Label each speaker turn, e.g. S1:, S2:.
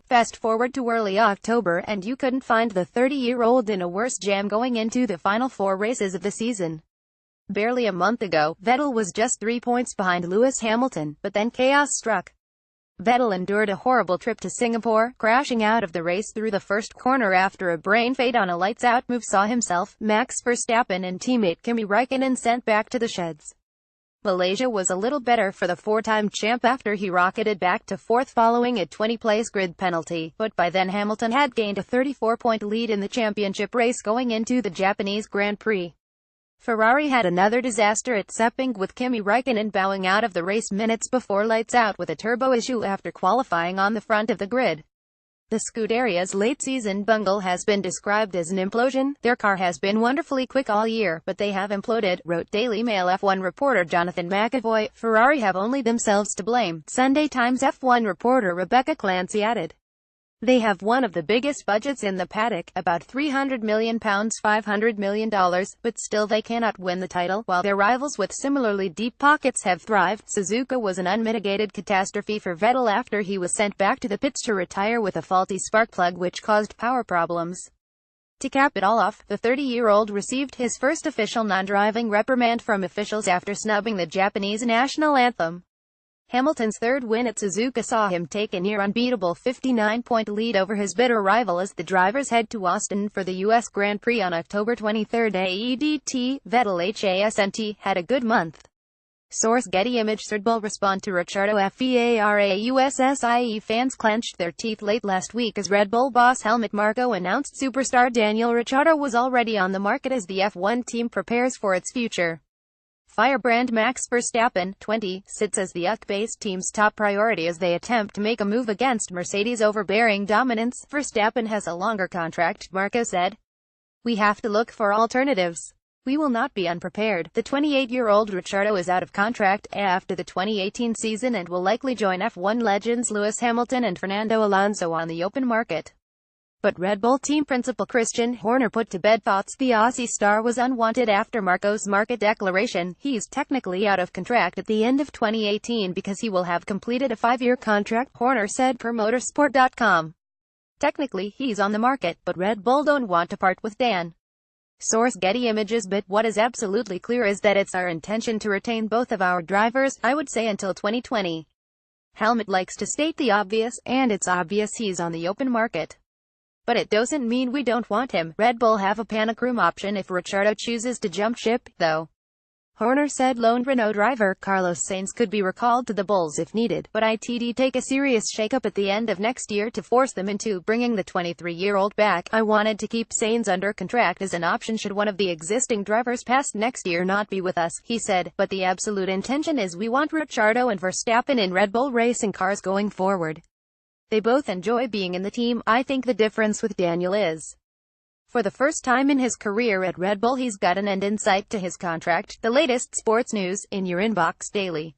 S1: Fast forward to early October and you couldn't find the 30-year-old in a worse jam going into the final 4 races of the season. Barely a month ago, Vettel was just 3 points behind Lewis Hamilton, but then chaos struck. Vettel endured a horrible trip to Singapore, crashing out of the race through the first corner after a brain fade on a lights-out move saw himself, Max Verstappen and teammate Kimi Räikkönen sent back to the sheds. Malaysia was a little better for the 4-time champ after he rocketed back to 4th following a 20-place grid penalty, but by then Hamilton had gained a 34-point lead in the championship race going into the Japanese Grand Prix. Ferrari had another disaster at Sepang with Kimi Räikkönen bowing out of the race minutes before lights out with a turbo issue after qualifying on the front of the grid. The Scuderia's late-season bungle has been described as an implosion. Their car has been wonderfully quick all year, but they have imploded, wrote Daily Mail F1 reporter Jonathan McAvoy. Ferrari have only themselves to blame, Sunday Times F1 reporter Rebecca Clancy added. They have one of the biggest budgets in the paddock, about £300 million, $500 million, but still they cannot win the title, while their rivals with similarly deep pockets have thrived. Suzuka was an unmitigated catastrophe for Vettel after he was sent back to the pits to retire with a faulty spark plug which caused power problems. To cap it all off, the 30-year-old received his first official non-driving reprimand from officials after snubbing the Japanese national anthem. Hamilton's third win at Suzuka saw him take a near-unbeatable 59-point lead over his bitter rival as the drivers head to Austin for the U.S. Grand Prix on October 23. AEDT, Vettel HASNT, had a good month. Source Getty Image. Red Bull respond to Ricciardo FEARAUSSIE. Fans clenched their teeth late last week as Red Bull boss Helmut Marko announced superstar Daniel Ricciardo was already on the market as the F1 team prepares for its future. Firebrand Max Verstappen, 20, sits as the UC-based team's top priority as they attempt to make a move against Mercedes' overbearing dominance. Verstappen has a longer contract, Marko said. We have to look for alternatives. We will not be unprepared. The 28-year-old Ricciardo is out of contract after the 2018 season and will likely join F1 legends Lewis Hamilton and Fernando Alonso on the open market. But Red Bull team principal Christian Horner put to bed thoughts the Aussie star was unwanted after Marko's market declaration. He's technically out of contract at the end of 2018 because he will have completed a 5-year contract, Horner said per motorsport.com. Technically, he's on the market, but Red Bull don't want to part with Dan. Source Getty Images. But what is absolutely clear is that it's our intention to retain both of our drivers, I would say until 2020. Helmut likes to state the obvious, and it's obvious he's on the open market. But it doesn't mean we don't want him. Red Bull have a panic room option if Ricciardo chooses to jump ship, though. Horner said lone Renault driver Carlos Sainz could be recalled to the Bulls if needed, but it'd take a serious shakeup at the end of next year to force them into bringing the 23-year-old back. I wanted to keep Sainz under contract as an option should one of the existing drivers past next year not be with us, he said, but the absolute intention is we want Ricciardo and Verstappen in Red Bull racing cars going forward. They both enjoy being in the team. I think the difference with Daniel is, for the first time in his career at Red Bull he's got an end in sight to his contract. The latest sports news, in your inbox daily.